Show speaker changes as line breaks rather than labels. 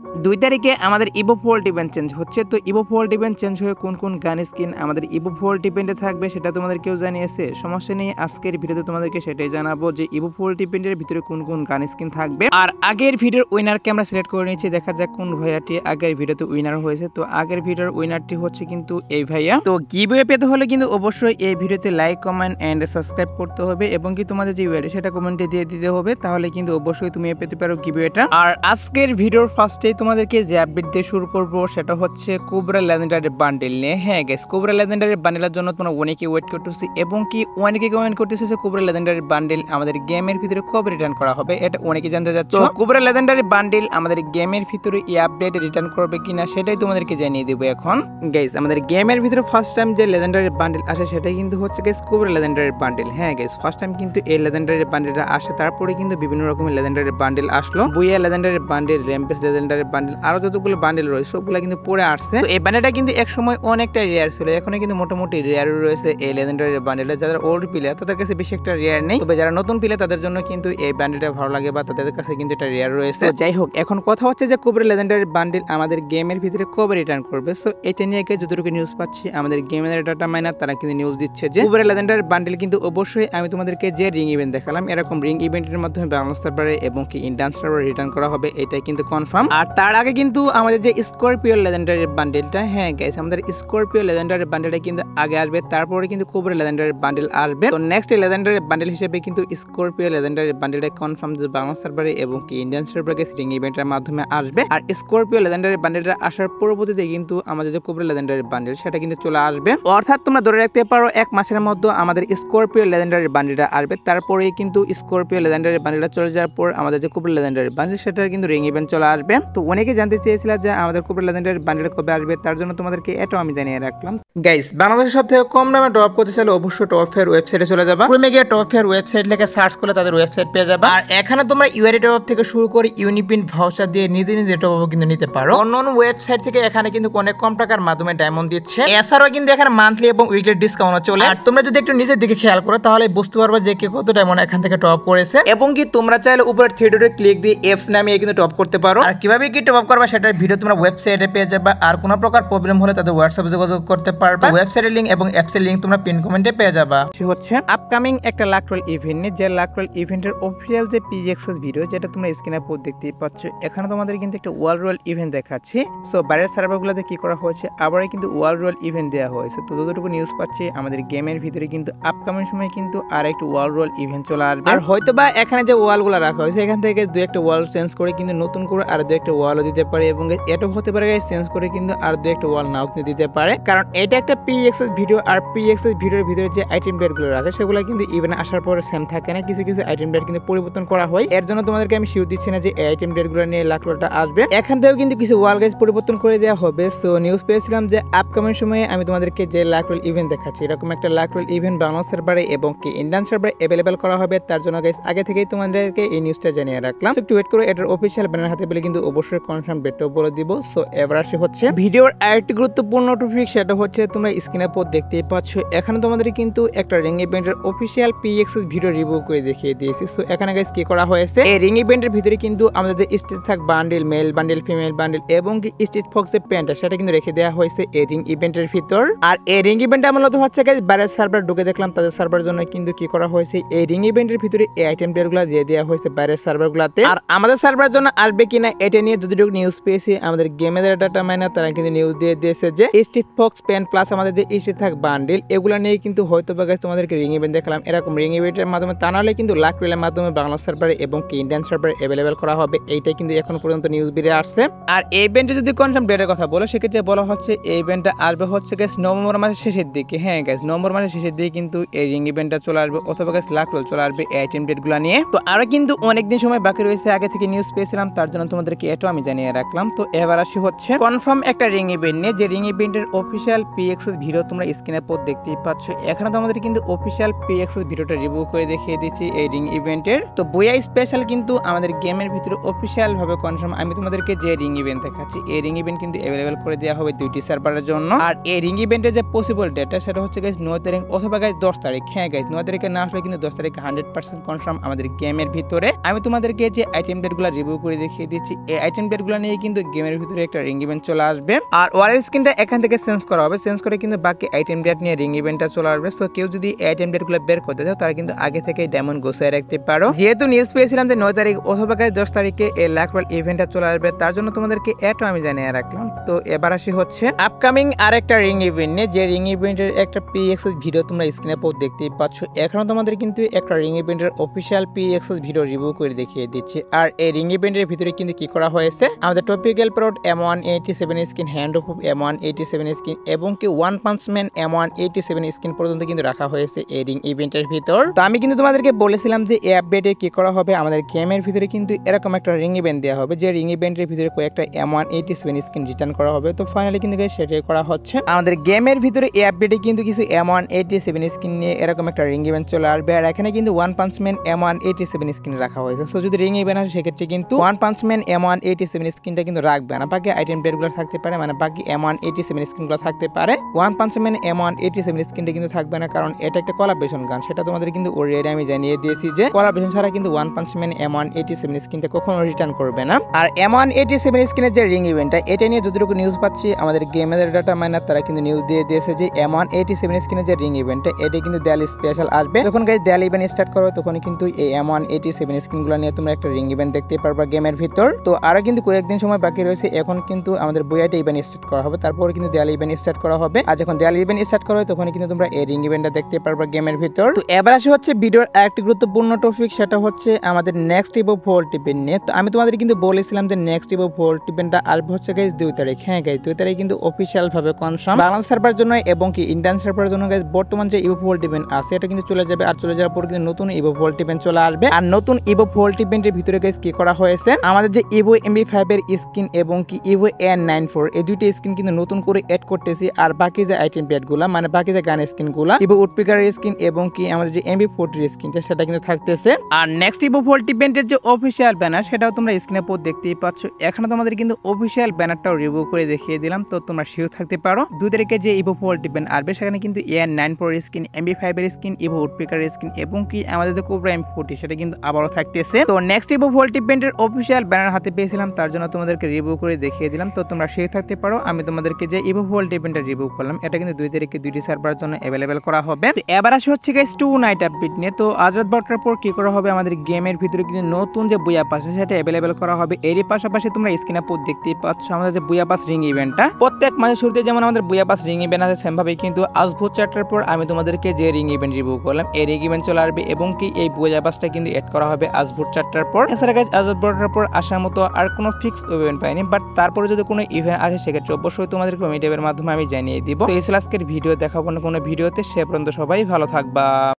2 তারিখে আমাদের Ivo fold event change হচ্ছে। তো ইভো ফোল্ড ইভেন্ট চেঞ্জ হয়ে কোন কোন গান স্কিন আমাদের ইভো ফোল্ড ইভেন্টে থাকবে সেটা তোমাদের কেউ জানিয়েছে? সমস্যা নেই, আজকের ভিডিওতে তোমাদেরকে সেটাই জানাবো যে ইভো ফোল্ড ইভেন্টের ভিতরে কোন কোন গান স্কিন থাকবে। আর আগের ভিডিওর উইনারকে আমরা সিলেক্ট করে নিয়েছি, দেখা যাক কোন ভাইয়াটি আগের ভিডিওতে উইনার হয়েছে। তো আগের ভিডিওর উইনারটি হচ্ছে কিন্তু এই ভাইয়া। তো গিভওয়ে পেতে হলে কিন্তু অবশ্যই এই ভিডিওতে লাইক, কমেন্ট এন্ড সাবস্ক্রাইব করতে হবে এবং কি তোমাদের যে ওয়ালেট সেটা কমেন্টে দিয়ে দিতে হবে, তাহলে কিন্তু অবশ্যই তুমি পেতে পারো গিভওয়েটা। আর আজকের ভিডিওর ফার্স্টেই তোমাদেরকে যে আপডেট দিয়ে শুরু করব সেটা হচ্ছে কোবরা লেজেন্ডারি বান্ডেল নিয়ে। হ্যাঁ গাইস, কোবরা লেজেন্ডারি বান্ডেলের জন্য তোমরা অনেকে ওয়েট করতেছি এবং কি অনেকে কমেন্ট করতেছে যে কোবরা লেজেন্ডারি বান্ডেল আমাদের গেমের ভিতরে কবে রিটার্ন করা হবে, এটা অনেকে জানতে যাচ্ছে। তো কোবরা লেজেন্ডারি বান্ডেল আমাদের গেমের ভিতরে এই আপডেট রিটার্ন করবে কিনা সেটাই তোমাদেরকে জানিয়ে দেব এখন। গাইস, আমাদের গেমের ভিতরে ফার্স্ট টাইম যে লেজেন্ডারি বান্ডেল আসে সেটাই কিন্তু হচ্ছে গাইস কোবরা লেজেন্ডারি বান্ডেল। হ্যাঁ গাইস, ফার্স্ট টাইম কিন্তু এই লেজেন্ডারি বান্ডেলটা আসে, তারপরে কিন্তু বিভিন্ন রকমের লেজেন্ডারি বান্ডেল আসলো, Booyah legendary bundle, Rampage legendary bundle, আরো যতগুলো বান্ডেল রয়েছে সবগুলো কিন্তু পরে আসছে। তো এই বান্ডেলটা কিন্তু এক সময় অনেকটা রেয়ার ছিল, এখন কিন্তু মোটামুটি রেয়ার রয়েছে এই লেজেন্ডারি বান্ডেলটা। যারা ওল্ড প্লেয়ার তাদের কাছে বেশি একটা রেয়ার নেই, তবে যারা নতুন প্লেয়ার তাদের জন্য কিন্তু এই বান্ডেলটা ভালো লাগে বা তাদের কাছে কিন্তু এটা রেয়ার রয়েছে। যাই হোক, এখন কথা হচ্ছে যে কোবরা লেজেন্ডারি বান্ডেল আমাদের গেমের ভিতরে কবে রিটার্ন করবে। সো এটা নিয়ে যতটুকু নিউজ পাচ্ছি আমাদের গেমের ডাটা মাইনার তারা কিন্তু নিউজ দিচ্ছে যে কোবরা লেজেন্ডারি বান্ডেল কিন্তু অবশ্যই আমি তোমাদেরকে যে রিং ইভেন্ট দেখালাম এরকম রিং ইভেন্টের মাধ্যমে বাংলাদেশ সার্ভারে এবং কি ইন্ডিয়ান সার্ভারে রিটার্ন করা হবে, এটাই কিন্তু কনফার্ম। আর তার আগে কিন্তু আমাদের যে স্করপিও লেজেন্ডারি বান্ডেলটা, হ্যাঁ গাইস, আমাদের স্করপিও লেজেন্ডারি বান্ডেলটা কিন্তু আগে আসবে, তারপরে কিন্তু কোবরা লেজেন্ডারি বান্ডেল আসবে। তো নেক্সট লেজেন্ডারি বান্ডেল হিসেবে কিন্তু স্করপিও লেজেন্ডারি বান্ডেলটা কনফার্ম যে বাংলাদেশ সার্ভারে এবং কি ইন্ডিয়ান সার্ভারে রিং ইভেন্টের মাধ্যমে আসবে। আর স্করপিও লেজেন্ডারি বান্ডেলটা আসার পরবর্তীতে কিন্তু আমাদের যে কোবরা লেজেন্ডারি বান্ডেল সেটা কিন্তু চলে আসবে, অর্থাৎ তোমরা ধরে রাখতে পারো 1 মাসের মধ্যে আমাদের স্করপিও লেজেন্ডারি বান্ডেলটা আসবে। তারপরেই কিন্তু স্করপিও লেজেন্ডারি বান্ডেলটা চলে যাওয়ার পর আমাদের যে কোবরা লেজেন্ডারি বান্ডেল সেটা কিন্তু রিং ইভেন্ট চলে আসবে। তো অনেকে জানতে চেয়েছিল যে আমাদের কোবরা লেজেন্ডারি বান্ডেল কবে আসবে, তার জন্য তোমাদেরকে এটাও আমি জানিয়ে রাখলাম। গাইস, বাংলাদেশের সবথেকে কম দামে ড্রপ করতে চাইলে অবশ্যই টপ ফেয়ার ওয়েবসাইটে চলে যাবা। ক্রমে গিয়ে টপ ফেয়ার ওয়েবসাইট লিখে সার্চ করলে তাদের ওয়েবসাইট পেয়ে যাবা। আর এখানে তোমরা ইউআরই টপ থেকে শুরু করে ইউনিপিন ভাউচার দিয়ে নিজে নিজে টপ কিন্তু নিতে পারো। অন্য ওয়েবসাইট থেকে এখানে কিন্তু অনেক কম টাকার মাধ্যমে ডায়মন্ড দিচ্ছে, এছাড়াও কিন্তু এখানে মান্থলি এবং উইকলি ডিসকাউন্ট চলে। আর তোমরা যদি একটু নিজের দিকে খেয়াল করো তাহলে বুঝতে পারবে যে কে কত ডায়মন্ড এখান থেকে টপ করেছে এবং কি তোমরা চাইলে উপরে থ্রি ডটে ক্লিক দিয়ে এফস নামিয়ে কিন্তু টপ করতে পারো। আর কিভাবে কি টপ করবে সেটার ভিডিও তোমরা ওয়েবসাইটে পেয়ে যাবে। আর কোনো প্রকার প্রবলেম হলে তাদের হোয়াটসঅ্যাপে যোগাযোগ করতে পারবে। ওয়েবসাইটের লিংক এবং অ্যাপসের লিংক তোমরা পিন কমেন্টে পেয়ে যাবা। হচ্ছে আপকামিং একটা লাকরোল ইভেন্ট নিয়ে, যে লাকরোল ইভেন্টের অফিসিয়াল যে পিজিএক্সএস ভিডিও যেটা তোমরা স্ক্রিনে পর দেখতেই পাচ্ছ, এখানে তোমাদের কিন্তু একটা ওয়ার্ল্ড রয়্যাল ইভেন্ট দেখাচ্ছি। সো বাইরের সার্ভারগুলোতে কি করা হয়েছে, আবারই কিন্তু ওয়ার্ল্ড রয়্যাল ইভেন্ট দেওয়া হয়েছে। তো যতটুকু নিউজ পাচ্ছি আমাদের গেমের ভিতরে কিন্তু আপকামিং সময় কিন্তু আর একটু ওয়ার্ল্ড রয়্যাল ইভেন্ট চলে আসবে। আর হয়তো বা এখানে যে ওয়ালগুলো রাখা হয়েছে এখান থেকে দু একটা ওয়াল চেঞ্জ করে কিন্তু নতুন করে আর দু একটা ওয়ালও দিতে পারে এবং এটাও হতে পারে চেঞ্জ করে কিন্তু আর দু একটা ওয়াল নাও দিতে পারে, কারণ এটা একটা পিএক্সএস ভিডিও। আর পিএক্সএস ভিডিওর ভিতরে যে আইটেম ডেটগুলো রাখে সেগুলো কিন্তু ইভেন্ট আসার পরে সেম থাকে না, কিছু কিছু আইটেম ডেট কিন্তু পরিবর্তন করা হয়। এর জন্য তোমাদেরকে আমি শিওর দিচ্ছি না যে এই আইটেম ডেটগুলো নিয়ে লাকরোলটা আসবে। এখান থেকেও কিন্তু কিছু ওয়াল গাইজ পরিবর্তন করে দেওয়া হবে। সো নিউজ পেয়েছিলাম যে আপকামিং সময়ে আমি তোমাদেরকে যে লাকরোল ইভেন্ট দেখাচ্ছি এরকম একটা লাকরোল ইভেন্ট বাংলাদেশ সার্ভারে এবং কি ইন্ডিয়ান সার্ভারে অ্যাভেলেবেল করা হবে। তার জন্য গাইজ আগে থেকেই তোমাদেরকে এই নিউজটা জানিয়ে রাখলাম। একটু ওয়েট করে এটার অফিসিয়াল ব্যানার হাতে পেলে কিন্তু অবশ্যই কনফার্ম ডেটটাও বলে দিব। সো এবার আসি হচ্ছে ভিডিওর আরেকটি গুরুত্বপূর্ণ টপিক, সেটা হচ্ছে তোমরা স্ক্রিনের পর দেখতেই পাচ্ছ এখানে তোমাদের কিন্তু একটা রিং ইভেন্টের অফিসিয়াল পিএক্সএস ভিডিও রিভিউ করে দেখিয়ে দিয়েছি। সো এখানে গাইজ কি করা হয়েছে, এই রিং ইভেন্টের ভিতরে কিন্তু আমাদের যে স্টেজ থাক bundle, male bundle, female bundle এবং কি স্টেজ ফক্সের প্যান্টটা সেটা কিন্তু রেখে দেওয়া হয়েছে এই রিং ইভেন্টের ভিতর। আর এই রিং ইভেন্টটা মূলত হচ্ছে গাইজ বাইরের সার্ভার ঢুকে দেখলাম তাদের সার্ভার জন্য কিন্তু কি করা হয়েছে, এই রিং ইভেন্টের ভিতরে এই আইটেম ডেটগুলো দিয়ে দেওয়া হয়েছে বাইরের সার্ভারগুলোতে। আর আমাদের সার্ভারের জন্য আসবে কিনা এটা নিয়ে যতটুকু নিউজ পেয়েছি আমাদের গেমের ডাটা মাইনার তারা কিন্তু নিউজ দিয়ে দিয়েছে যে স্ট্রিট ফক্স প্যান প্লাস আমাদের যে স্ট্রিট থাক বান্ডেল এগুলো নিয়ে কিন্তু হয়তো বা গাইজ তোমাদেরকে রিং ইভেন্ট দেখালাম এরকম রিং ইভেন্টের মাধ্যমে, তা নাহলে কিন্তু লাকরোলের মাধ্যমে বাংলা সার্ভারে এবং কি ইন্ডিয়ান সার্ভারে অ্যাভেলেবেল করা হবে। এইটাই কিন্তু এখন পর্যন্ত নিউজ বেরিয়ে আসছে। আর এই ইভেন্টে যদি কনফার্ম ডেটের কথা বলো সেক্ষেত্রে বলা হচ্ছে এই ইভেন্টটা আসবে হচ্ছে গাইজ নভেম্বর মাসের শেষের দিকে। হ্যাঁ গাইজ, নভেম্বর মাসের শেষের দিকে কিন্তু এই রিং ইভেন্টটা চলে আসবে অথবা গাইজ লাকরোল চলে আসবে এই আইটেম ডেটগুলো নিয়ে। তো আরো কিন্তু অনেকদিন সময় বাকি রয়েছে, আগে থেকে নিউজ পেয়েছিলাম তার জন্য তোমাদেরকে এটাও আমি জানিয়ে রাখলাম। তো এবার আসি হচ্ছে কনফার্ম একটা রিং ইভেন্ট নিয়ে, যে রিং ইভেন্টের অফিসিয়াল পিএক্সএস ভিডিও তোমরা স্ক্রিনের পর দেখতেই পাচ্ছ। এখানে তোমাদের কিন্তু অফিসিয়াল পিএক্সএস ভিডিওটা রিভিউ করে দেখিয়ে দিচ্ছি এই রিং ইভেন্টের। তো বইয়া স্পেশাল কিন্তু আমাদের গেমের ভিতরে অফিসিয়াল ভাবে কনফার্ম আমি তোমাদেরকে যে রিং ইভেন্ট দেখাচ্ছি এই রিং ইভেন্ট কিন্তু অ্যাভেলেবেল করে দেওয়া হবে 2টি সার্ভারের জন্য। আর এই রিং ইভেন্টের যে পসিবল ডেটটা সেটা হচ্ছে গাইজ 9 তারিখ অথবা গাইজ 10 তারিখ। হ্যাঁ গাইজ, 9 তারিখে না আসলে কিন্তু 10 তারিখে 100% কনফার্ম আমাদের গেমের ভিতরে। আমি তোমাদেরকে যে আইটেম ডেটগুলো রিভিউ করে দেখিয়ে দিচ্ছি এই আইটেম প্লেটগুলো নিয়ে কিন্তু গেমের ভিতরে একটা রিং ইভেন্ট চলে আসবে। আর ওয়ালের স্ক্রিনটা এখান থেকে চেঞ্জ করা হবে, চেঞ্জ করে কিন্তু বাকি আইটেম প্লেট নিয়ে রিং ইভেন্টটা চলে আসবে। সো কেউ যদি আইটেম প্লেটগুলো বের করতে চাও তারা কিন্তু আগে থেকে ডায়মন্ড গোছায় রাখতে পারো। যেহেতু নিউজ পেয়েছিলাম যে 9 তারিখ অথবা 10 তারিখে এই লাক রয়্যাল ইভেন্টটা চলে আসবে, তার জন্য তোমাদেরকে এটা আমি জানিয়ে রাখলাম। তো এবার আসি হচ্ছে আপকামিং আরেকটা রিং ইভেন্ট নিয়ে, যে রিং ইভেন্টের একটা PXS ভিডিও তোমরা স্ক্রিনে পর দেখতেই পাচ্ছ। এখনো তোমাদের কিন্তু একটা রিং ইভেন্টের অফিসিয়াল PXS ভিডিও রিভিউ করে দেখিয়ে দিচ্ছি। আর এই রিং ইভেন্টের ভিতরে কিন্তু কি করা হয়েছে, আমাদের টপিক্যাল প্রোড M187 skin, hand of M187 skin এবং কি one punch man M187 skin পর্যন্ত কিন্তু রাখা হয়েছে এই রিং ইভেন্টের ভিতর। তো আমি কিন্তু তোমাদেরকে বলেছিলাম যে এই আপডেটে কি করা হবে, আমাদের গেমের ভিতরে কিন্তু এরকম একটা রিং ইভেন্ট দেওয়া হবে, যে রিং ইভেন্টের ভিতরে কয়েকটা M187 স্কিন রিটার্ন করা হবে। তো ফাইনালি কিন্তু সেটাই করা হচ্ছে। আমাদের গেমের ভিতরে এই আপডেটে কিন্তু কিছু M187 স্কিন নিয়ে এরকম একটা রিং ইভেন্ট চলে আসবে। আর এখানে কিন্তু one punch man M187 skin রাখা হয়েছে। সো যদি রিং ইভেন্ট আসে সেক্ষেত্রে কিন্তু ওয়ান পাঞ্চ ম্যান M187 স্কিনটা কিন্তু রাখবে না, বাকি আইটেম প্লেটগুলো থাকতে পারে, মানে বাকি M187 স্কিনগুলো থাকতে পারে। ওয়ান পাঞ্চ ম্যান M187 স্কিনটা কিন্তু থাকবে না, কারণ এটা একটা কোলাবরেশন গান, সেটা তোমাদের কিন্তু অলরেডি আমি জানিয়ে দিয়েছি যে কোলাবরেশন ছাড়া কিন্তু ওয়ান পাঞ্চ ম্যান M187 স্কিনটা কখনো রিটার্ন করবে না। আর M187 স্কিনের যে রিং ইভেন্টটা, এটা নিয়ে যতটুকু নিউজ পাচ্ছি আমাদের গেমের ডাটা মাইনার তারা কিন্তু নিউজ দিয়ে দিয়েছে যে M187 স্কিনের যে রিং ইভেন্টটা এটা কিন্তু দেয়াল স্পেশাল আসবে। যখন গাইস দেয়াল ইভেন্ট স্টার্ট করো তখন কিন্তু এই M187 স্কিনগুলো নিয়ে তোমরা একটা রিং ইভেন্ট দেখতে পারবা গেমের ভিতর। তো আরো কিন্তু কয়েকদিন সময় বাকি রয়েছে, এখন কিন্তু আমাদের বইয়াটা ইভেন্ট স্টার্ট করা হবে, তারপর কিন্তু দেয়াল ইভেন্ট স্টার্ট করা হবে। আর যখন দেয়াল ইভেন্ট স্টার্ট করা হয় তখন কিন্তু তোমরা এই রিং ইভেন্টটা দেখতে পারবা গেমের ভিতর। তো এবার আসে হচ্ছে ভিডিওর আরেকটি গুরুত্বপূর্ণ টপিক, সেটা হচ্ছে আমাদের নেক্সট ইভো ভোল্ট ইভেন্ট নিয়ে। তো আমি তোমাদের কিন্তু বলেছিলাম যে নেক্সট ইভো ভোল্ট ইভেন্টটা আসবে হচ্ছে গাইস 2 তারিখ। হ্যাঁ গাইস 2 তারিখ কিন্তু অফিশিয়াল ভাবে কনফার্ম। বাংলাদেশ সার্ভার জন্য এবং কি ইন্ডিয়ান সার্ভারের জন্য গাইস বর্তমান যে ইভো ভোল্ট ইভেন্ট আছে এটা কিন্তু চলে যাবে। আর চলে যাওয়ার পর কিন্তু নতুন ইভো ভোল্ট ইভেন্ট চলে আসবে। আর নতুন ইভো ভোল্ট ইভেন্টের ভিতরে গাইস কি করা হয়েছে, আমাদের যে ইভো MB5 এর স্কিন এবং কি ইভো N94 এই দুইটা স্কিন কিন্তু নতুন করে এড করতেছি। আর বাকি যে আইটেম প্লেটগুলো, মানে বাকি যে গান স্কিনগুলো, ইভো উডপিকার স্কিন এবং কি আমাদের যে MB40 স্কিনটা সেটা কিন্তু থাকতেছে। আর নেক্সট ইভো ভোল্ট ইভেন্টের যে অফিশিয়াল ব্যানার সেটাও তোমরা স্ক্রিনে পর দেখতেই পাচ্ছ। এখানে তোমাদের কিন্তু অফিশিয়াল ব্যানারটাও রিভিউ করে দেখিয়ে দিলাম, তো তোমরা শিওর থাকতে পারো 2 তারিখে যে ইভো ভোল্ট ইভেন্ট আসবে সেখানে কিন্তু N94 স্কিন, MB5 এর স্কিন, ইভো উডপিকার স্কিন এবং কি আমাদের যে কোবরা M40 সেটা কিন্তু আবারও থাকতেছে। তো নেক্সট ইভো ভোল্ট ইভেন্টের অফিশিয়াল ব্যানার হাতে পেয়েছিলাম, তার জন্য তোমাদেরকে রিভিউ করে দেখিয়ে দিলাম। তো তোমরা শিওর থাকতে পারো আমি তোমাদেরকে যে ইভো ভোল্ট ইভেন্টটা রিভিউ করলাম এটা কিন্তু 2 তারিখে 2টি সার্ভারের জন্য अवेलेबल করা হবে। তো এবার আসে হচ্ছে গাইস 2 নাইট আপডেট নিয়ে। তো আজ রাত 12টার পর কি করা হবে, আমাদের গেমের ভিতরে কিন্তু নতুন যে বুয়া পাস সেটা अवेलेबल করা হবে। এরই পাশাপাশি তোমরা স্ক্রিনে পর দেখতেই পাচ্ছ আমাদের যে বুয়া পাস রিং ইভেন্টটা, প্রত্যেক মাসের শুরুতে যেমন আমাদের বুয়া পাস রিং ইভেন্ট আছে সেম ভাবে কিন্তু আজ ভোর 4টার পর আমি তোমাদেরকে যে রিং ইভেন্ট রিভিউ করলাম এই রিং ইভেন্ট চলে আসবে এবং কি এই বুয়া পাসটা কিন্তু এড করা হবে আজ ভোর 4টার পর। এছাড়া গাইস আজ রাত 12টার পর আসার মতো আর কোনো ফিক্স ইভেন্ট পাইনি, বাট তারপরে যদি কোনো ইভেন্ট আসে সেক্ষেত্রে অবশ্যই তোমাদেরকে কমেন্টের মাধ্যমে আমি জানিয়ে দিব। তো এই ছিল আজকের ভিডিও, দেখাবো না কোনো ভিডিওতে, সে পর্যন্ত সবাই ভালো থাকবা।